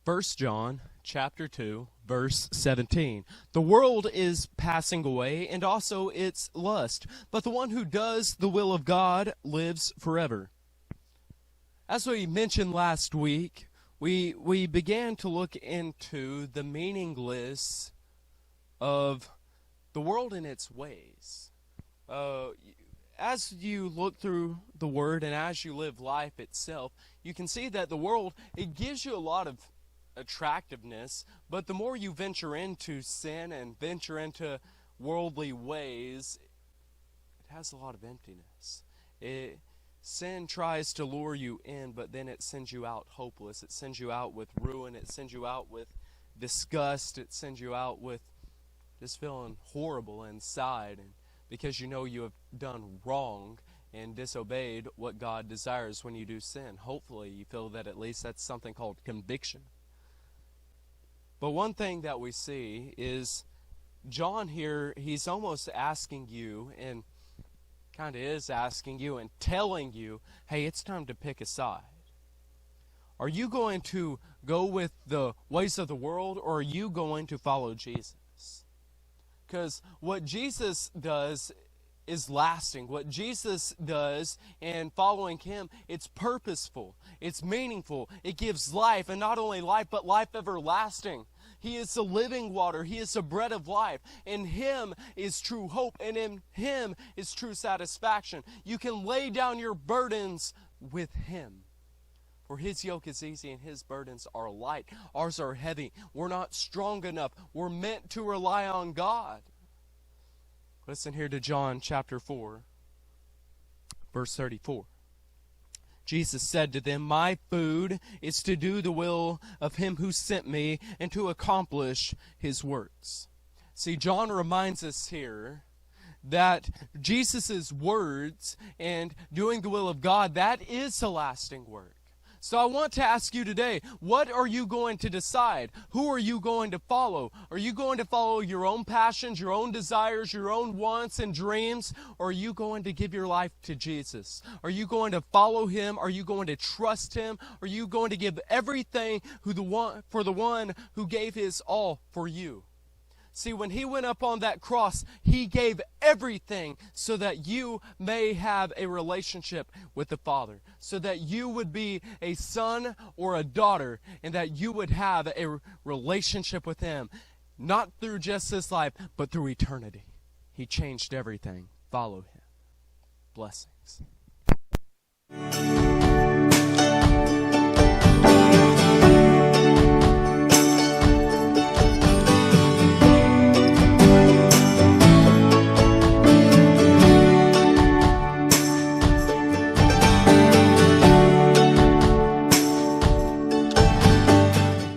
First John chapter 2, verse 17. The world is passing away, and also its lust, but the one who does the will of God lives forever. As we mentioned last week, we began to look into the meaningless of the world and its ways. As you look through the Word and as you live life itself, you can see that the world, it gives you a lot of attractiveness, but the more you venture into sin and venture into worldly ways, it has a lot of emptiness. Sin tries to lure you in, but then it sends you out hopeless. It sends you out with ruin. It sends you out with disgust. It sends you out with just feeling horrible inside, and because you know you have done wrong and disobeyed what God desires when you do sin. Hopefully you feel that at least that's something called conviction. But one thing that we see is John here, he's almost asking you, and kind of is asking you and telling you, hey, it's time to pick a side. Are you going to go with the ways of the world, or are you going to follow Jesus? Because what Jesus does is lasting. What Jesus does and following Him, it's purposeful. It's meaningful. It gives life, and not only life, but life everlasting. He is the living water. He is the bread of life. In Him is true hope, and in Him is true satisfaction. You can lay down your burdens with Him. For His yoke is easy and His burdens are light. Ours are heavy. We're not strong enough. We're meant to rely on God. Listen here to John chapter 4, verse 34. Jesus said to them, "My food is to do the will of Him who sent me and to accomplish His works." See, John reminds us here that Jesus' words and doing the will of God, that is the lasting work. So I want to ask you today, what are you going to decide? Who are you going to follow? Are you going to follow your own passions, your own desires, your own wants and dreams? Or are you going to give your life to Jesus? Are you going to follow Him? Are you going to trust Him? Are you going to give everything for the one who gave His all for you? See, when He went up on that cross, He gave everything so that you may have a relationship with the Father, so that you would be a son or a daughter, and that you would have a relationship with Him, not through just this life, but through eternity. He changed everything. Follow Him. Blessings.